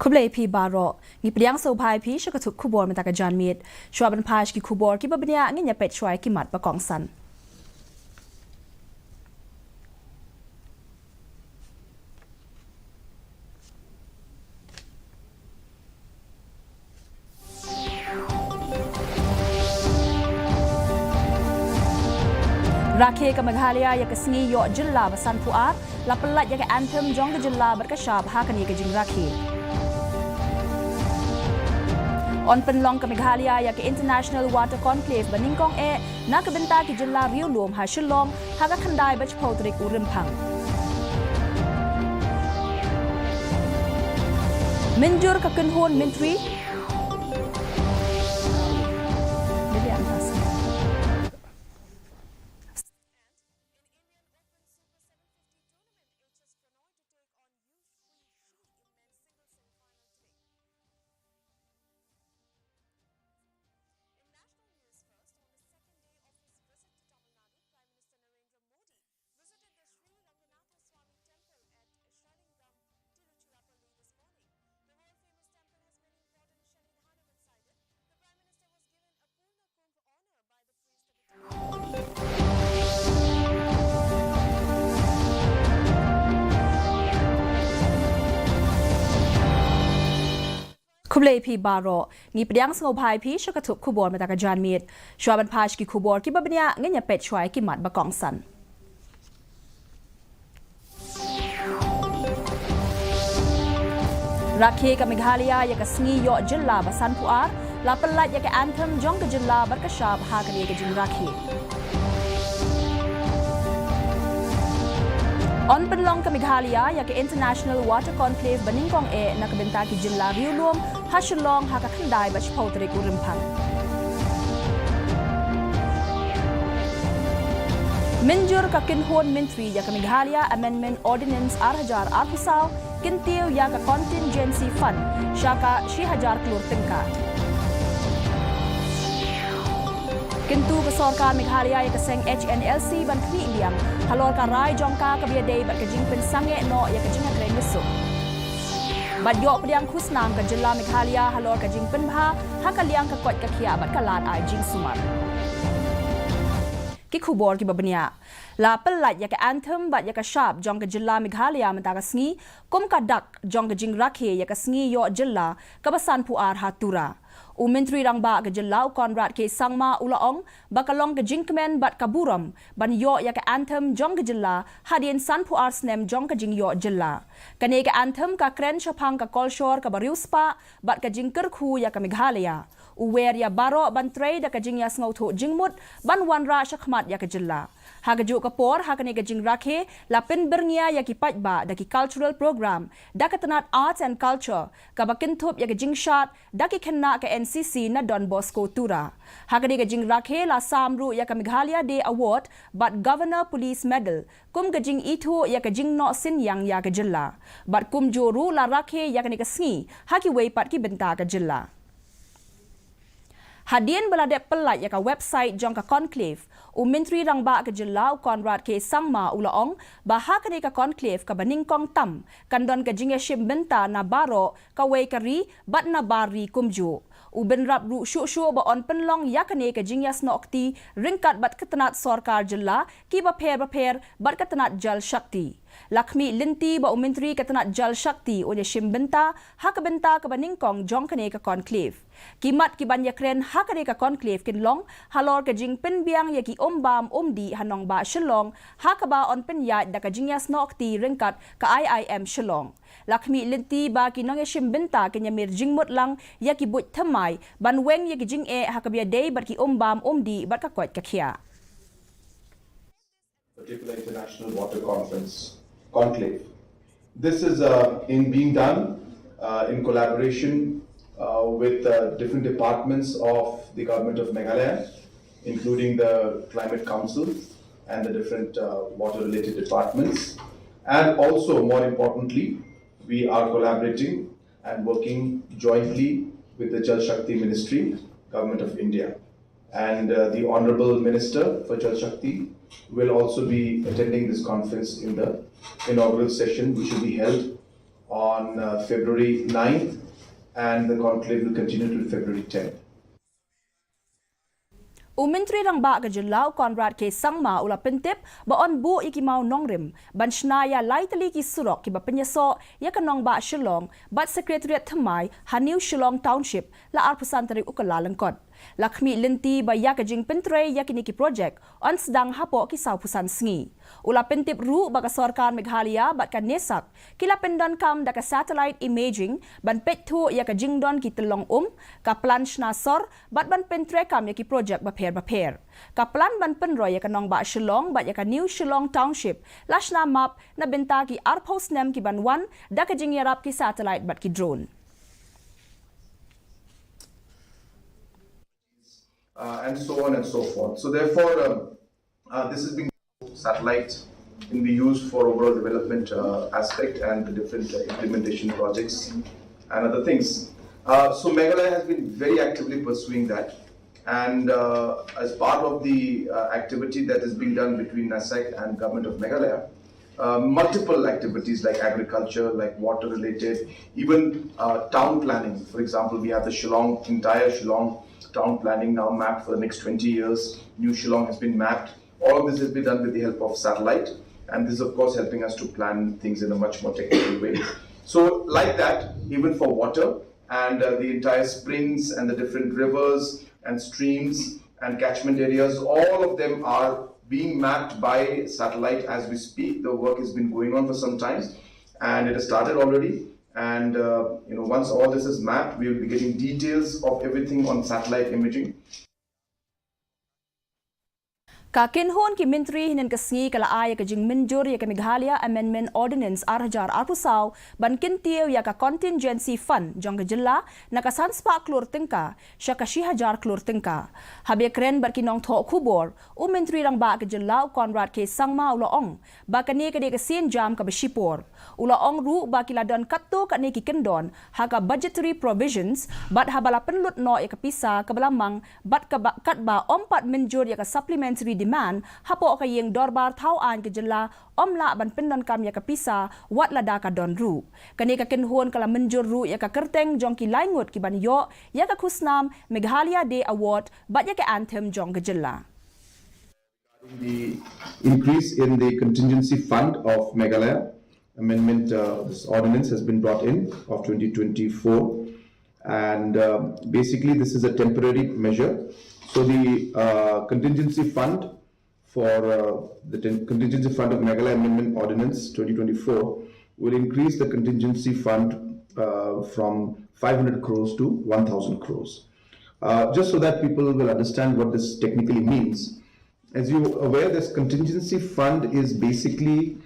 Kublai pi baro ni priang so bhai pi shakatuk kubor mataka janmit shwaban paj ki kubor ki babnya nginya pet shwai ki mat bakong san Rakhe ka Meghalaya ya kasngi yo jilla basan puat la pelat ya ka anthem jong ka jilla berkashab ha kani ka jing rakhe On penlong ka Meghalaya ya ka International Water Conclave baningkong na ka benta ki jilla riu lom ha shillong ha ka khandai bach pautrik urimpang Minjur ka kunhon mintri Kublai pi baro ni priang so bhai pi shakatuk kubor mataka janmit shwaban paj ki kubor ki babnya ngenya pet shwai ki mat bakong san Rakhe ka Meghalaya ya kasngi yo jilla basan puat la pelat ya ka anthem jong ka jilla berkashab ha kani ka jing rakhe On penlong ka Meghalaya ya ka International Water Conclave baningkong na kabenta ki jilla riulum ha shillong ha ka khandai bach pautrik urimpang Minjur ka kinhon mintri ya ka Meghalaya Amendment Ordinance 8,000 arpusaw kintiu ya ka Contingency Fund syaka 6,000 klur tingka Kintu ka Sarkar Meghalaya ya ka seng HNLC ban kni liang halor ka rai jongka ka biadei bat ka jingpen sange no ya ka jinga kren misu Bat yo priang khusnam ka jilla Meghalaya halor ka jingpen bha ha ka liang ka kot ka khia bat ka lat ai jing sumar Ki khubor ki babnya la pelat ya ka anthem bat ya ka shap jong ka jilla Meghalaya mata ka sngi kum ka dak jong ka jing rakhe ya ka sngi yo jilla ka basan puar hatura Menteri rangba ke jelau konrad ke sangma ulaong bakalong ke jingkmen bat kaburam ban yo ya ke anthem jong ke jella hadien san pu arsnem jong ke jing yo jella kane ke anthem ka kren chapang ka kolshor ka bariuspa bat ka jingker khu ya ka Meghalaya uwer ya baro ban trade da ka jing ya sngo tho jingmut ban wanra shakhmat ya ka jella ha ka ju ka por ha kane ka jing rakhe la pen bernia ya ki patba da ki cultural program da ka tanat arts and culture ka bakin thop ya ka jing shat da ki khenna ka NCC na Don Bosco tura ha kane ka jing rakhe la samru ya ka Meghalaya Day Award but Governor Police Medal kum ka jing ithu ya ka jing no sin yang ya ka jilla but kum joru la rakhe ya kane ka sngi ha ki wei pat ki benta ka jilla Hadien balade pelat ya ka website jong ka conclave Menteri rangba ke jilla konrad ke sangma ulaong baha kane ka conclave ka baningkong tam kandon ka jingya shim benta na baro ka wei kari bat na bari kumju uben rap ru shu ba on penlong ya kane ka jingya snokti ringkat bat ketenat sarkar jilla ki ba pher bat ketenat jal shakti Lakmi linti ba Menteri ketenat jal shakti onya shim benta ha ka benta ka baningkong jong kane ka conclave Kimat ki banya kren ha kane ka conclave kinlong halor ka jing pen biang ya ki ombam omdi hanong ba shillong ha ka ba on pen ya da ka jingya snokti ringkat ka IIM shillong Lakmi linti ba ki nong shim benta kenya mir jingmut lang ya ki but thamai ban weng ya ki jing ha ka bia day bat ki ombam omdi bat ka kwat ka khia Particular International Water Conclave. This is being done in collaboration with different departments of the government of Meghalaya, including the Climate Council and the different water-related departments. And also, more importantly, we are collaborating and working jointly with the Jal Shakti Ministry, Government of India. And the Honorable Minister for Jal Shakti will also be attending this conference in the inaugural session, which will be held on February 9th and the conclave will continue till February 10th. Menteri rang ba ka Jelau Conrad ke sangma ula pentip ba on bu ikimau nongrim ban snaya laitali ki surok ki ba penyeso ya ka nong ba Shillong bat secretariat thamai Haniu Shillong Township la arpusantari ukala lengkot Lakshmi Linti ba ya ka jing pentre ya kini ki project on sedang hapo ki sau pusan sngi ula pentip ru ba ka sarkar Meghalaya bat ka nesak kila pendon kam da ka satellite imaging ban pethu ya ka jingdon ki telong ka plan snasor bat ban pentre kam ya ki project ba Baper. Kaplan ban penroy ya kanong ba Shillong ba ya ka New Shillong Township lashna map na benta ki arpos nem ki banwan da ka jing yarap ki satellite bat ki drone. And so on and so forth. So therefore, this is being satellite can be used for overall development aspect and the different implementation projects and other things. So Meghalaya has been very actively pursuing that. And as part of the activity that is being done between NASEC and Government of Meghalaya, multiple activities like agriculture, like water related, even town planning. For example, we have the entire Shillong town planning now mapped for the next 20 years. New Shillong has been mapped. All of this has been done with the help of satellite. And this is of course helping us to plan things in a much more technical way. So like that, even for water and the entire springs and the different rivers, and streams and catchment areas, all of them are being mapped by satellite as we speak. The work has been going on for some time and it has started already. And once all this is mapped, we will be getting details of everything on satellite imaging. Kakinhon ki menteri hinin kasngi kala aya ka jing minjur ya ka Meghalaya Amendment Ordinance arhajar arpusaw ban kintiw ya ka contingency fund jong ka jilla na kasanspa klur tingka siya ka 10,000 klur tingka habya kren barkinong tho kubor menteri rang ba ka jilla Conrad ke sangma ulaong ba kani ka de ka sin jam ka besipor ulaong ru ba kiladon katto ka ni ki kendon ha ka budgetary provisions bat habala penlut no ya ka pisa ka balamang bat ka kat ba ompat minjur ya ka supplementary demand hapo kayeng dorbar tauan ke jela omla ban pendon kam ya kapisa wat lada ka don ru kani ka kinhon kala menjur ru ya ka kerteng jong ki laingut ki ban yo ya ka khusnam Meghalaya Day Award bat ya ka anthem jong ke jela. The increase in the contingency fund of Meghalaya amendment this ordinance has been brought in of 2024 and basically this is a temporary measure. So the contingency fund for the contingency fund of Meghalaya Amendment Ordinance 2024 will increase the contingency fund from 500 crores to 1,000 crores. Just so that people will understand what this technically means. As you are aware, this contingency fund is basically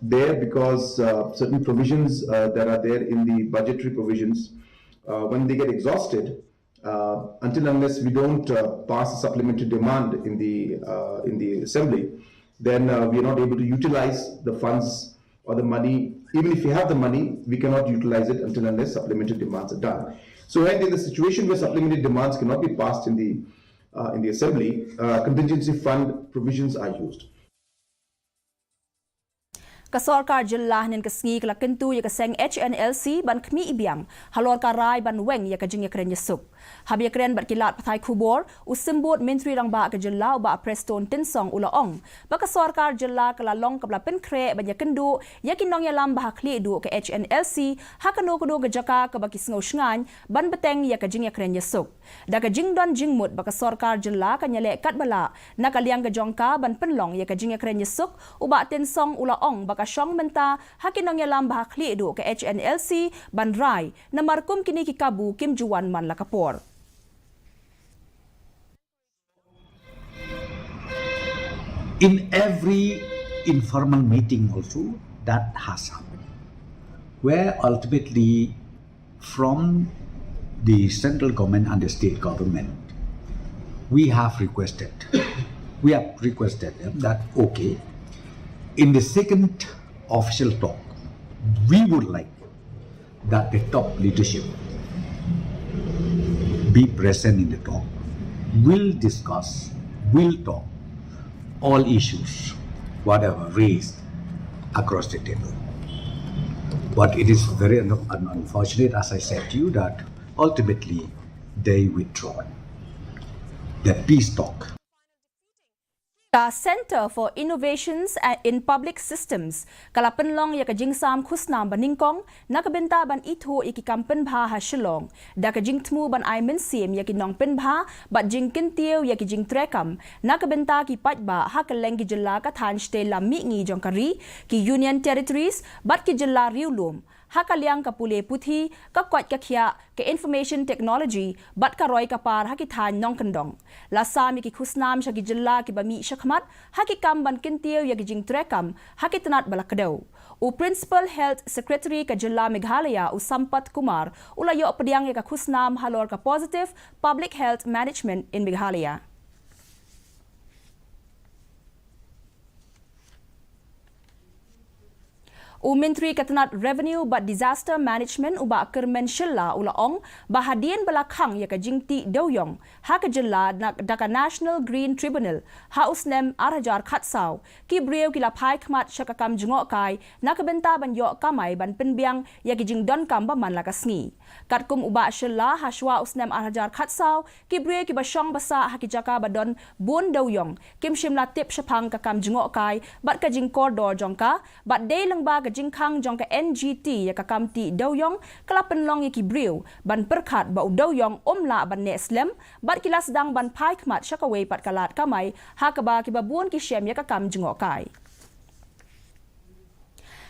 there because certain provisions that are there in the budgetary provisions, when they get exhausted, until unless we don't pass a supplementary demand in the assembly, then we are not able to utilize the funds or the money. Even if we have the money, we cannot utilize it until unless supplementary demands are done. So when in the situation where supplementary demands cannot be passed in the assembly, contingency fund provisions are used. Kasorkar jilla hinin kasngi kala kentu ya kaseng HNLC ban kmi ibiang halor karai ban weng ya kajing ya kren yesuk habya kren bat kilat pathai kubor usimbut menteri rang ba ka jilla ba preston tinsong ulaong ba kasorkar jilla kala long kabla pen kre ban ya kendu ya kinong ya lam ba khli du ka HNLC hakano kudu ga jaka ka ba kisngo shngan ban beteng ya kajing ya kren yesuk da ka jingdon jingmut ba kasorkar jilla ka nyale kat bala nakaliang ga jongka ban penlong ya kajing ya kren yesuk uba tinsong ulaong ba kasyong menta hakinong yalam bahakli edu ke HNLC banrai na markum kini kikabu Kim Juan man lakapor. In every informal meeting also that has happened, where ultimately from the central government and the state government we have requested them that okay, in the second official talk, we would like that the top leadership be present in the talk, will discuss, will talk all issues, whatever raised across the table. But it is very unfortunate, as I said to you, that ultimately they withdraw. That peace talk. The Center for Innovations in Public Systems kalapenlong ya kajing sam khusnam baningkong nakabenta ban itho ikikam penbha ha shilong da kajing tmu ban ai men sim ya kinong penbha bat jing kintiu ya kijing trekam nakabenta ki patba ha kaleng ki jilla ka than ste lammi ngi jongkari ki Union Territories bat ki jilla riulum hakaliang kapule puthi kakwat kakhya ke information technology bat karoi kapar hakithan nong kendong lasami ki khusnam shagi jilla ki bami shakhmat hakikam ban kintiu ya gijing trekam hakitanat balakdo u principal health secretary ka jilla Meghalaya u Sampat Kumar ulayo pediang ya ka khusnam halor ka positive public health management in Meghalaya. Menteri Katanat Revenue but Disaster Management uba kermen shilla ulaong bahadian belakang ya kajingti doyong ha kajilla daka National Green Tribunal ha usnem arhajar khatsau ki breu kila pai khmat shakakam jungok kai nakabenta ban yo kamai ban penbiang ya kijing don kamba man lakasngi katkum uba shilla hashwa usnem arhajar khatsau ki breu ki basyong basa ha kijaka badon bun doyong kim shimla tip shapang kakam jungok kai bat kajing koridor jongka bat day lengba kajing khang jong ka NGT ya ka kamti doyong kalapenlong ya ki briu ban perkhat ba doyong omla ban ne slem bat kilas dang ban pai khmat shakaway pat kalat kamai ha ka ba ki babun ki shem ya ka kam jungokai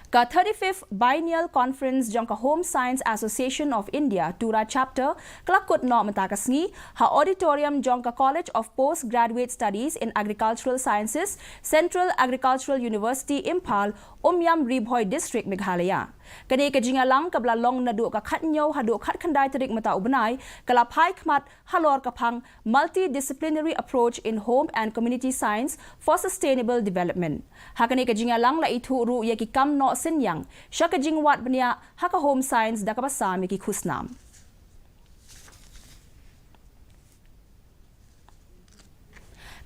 Ka 35th Biennial Conference jong ka Home Science Association of India Tura chapter kelakut no mentakasngi ha auditorium jong ka College of Postgraduate Studies in Agricultural Sciences Central Agricultural University Impal Umyam Ribhoi District Meghalaya. Kani ka jingalang kabla long na du ka khatnyo ha du khat khandai tarik mata ubnai kala phai khmat halor ka phang multidisciplinary approach in home and community science for sustainable development. Ha kani ka jingalang la ithu ru ya ki kam no senyang shaka jingwat bania ha ka home science da ka basami ki khusnam.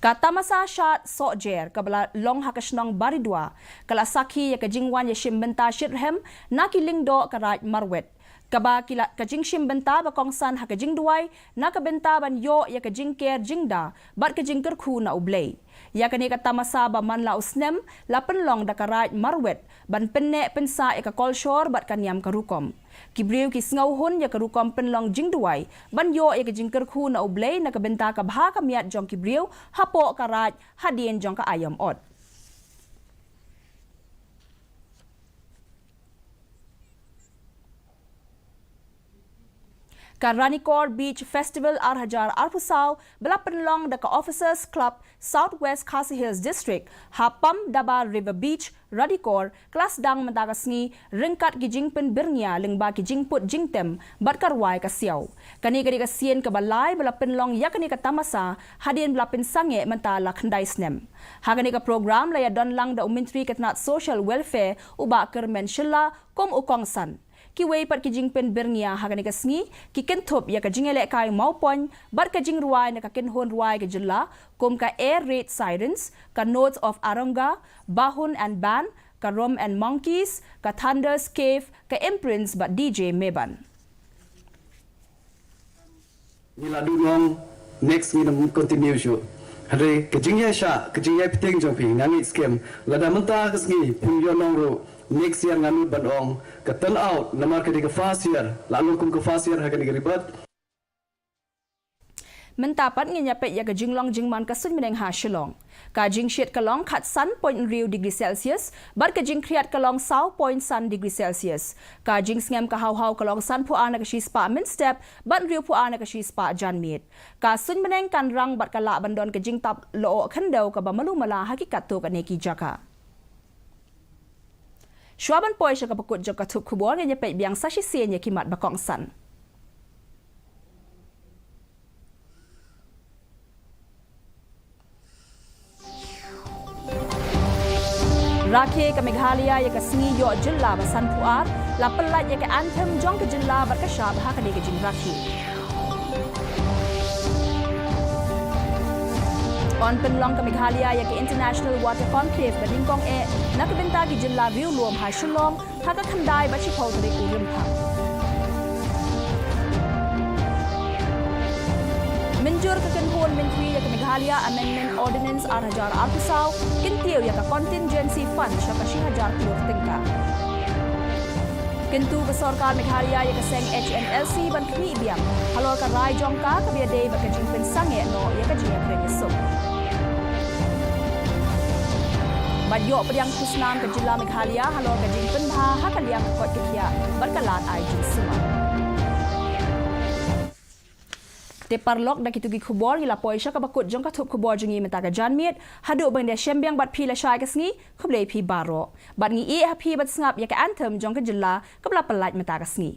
Katamasa shat sojer kabla long hakashnong baridwa kala sakhi ya kajingwan ya shimbenta shirhem nakilingdo karaj marwet kaba kila kajing shimbenta ba kongsan hakajing duai nakabenta ban yo ya kajing ker jingda bat kajing kerkhu na ublay ya kani katamasa ba man la usnem la penlong da karaj marwet ban penne pensa ya ka kolshor bat kanyam karukom kibriu ki sngaw hun ya karukom penlong jingduai ban yo ya kajing kerkhu na ublay nakabenta ka bha ka miat jong kibriu hapo karaj hadien jong ka ayam od Ranikor Beach Festival Arhajar Arpusau belapenlong deka Officers Club Southwest Khasi Hills District Hapam Daba River Beach Radikor kelas dang mentagasngi ringkat gijing pen bernia lengba gijing put jingtem bat karwai kasiau kani kani kasien ke balai belapenlong yakani katamasa hadien belapen sange mentala khandai snem hagani ka program laya donlang da Menteri Katanat Social Welfare uba kermen shilla kom ukongsan ki wei pat kijing pen bernia hagani kasngi ki kentop ya kajing ele kai maupon bar kajing ruai na ka kenhon ruai ke jilla kom ka air raid sirens ka notes of aranga bahun and ban ka rom and monkeys ka thunder's cave ka imprints ba DJ Meban Nila dunong next minum continue show hare kajing ya sha kajing ya piteng jong pi ngangi scam lada menta kasngi pun yo nong ro next year nganu badong ka turn out namar ka diga first year lalu kum ka first year ha ka diga ribat mentapat ngenyapet ya ka jinglong jingman ka sun meneng ha shilong ka jing shet kalong khat san point riu degree celsius bar ka jing kriat kalong saw point san degree celsius ka jing ngem ka haw kalong san pu ana ka shi spa min step ban riu pu ana ka shi spa jan mit ka sun meneng kan rang bat kala bandon ka jing tap lo khandau ka ba malu mala hakikat to ka neki jaka Shwaban poy siya kapakot jang katup kubuan nga nyapay biyang sa sisiyan niya kimat bakong san. Rakhe ka Meghalaya ya ka singi yo jilla basan puar, lapelat ya ka anthem jong ka jilla bat ka syab ha ka di ka jing rakhe. On penlong ka Meghalaya ya ka International Water Conclave badingkong nakabenta ki jilla riu luom ha shulong ถ้าก็ทำได้บัชิพอตริอุริมพังMenjur kekenhuan Menteri yang Meghalaya Amendment Ordinance Arhajar Arkusau kintiau yang contingency fund syakasi hajar keluar tingkah. Kentu kesorkar Meghalaya yang keseng HNLC ban kini biang halor ka rai jongka kebiade bakajing pensange no yang kajian krenyesuk. Badyo pediang kusnam ke Jilla Meghalaya halor kajing penbha hakaliang kot kekia berkalat ai jing semua. Teparlok dak itu gi khubor ila poisha ka bakut jong ka thup khubor jingi metaga janmiet hadu bang de shembyang bat phi la shai ka sngi khuble phi baro bat ngi e ha phi bat snap ya ka anthem jong ka jilla kabla palat metaga sngi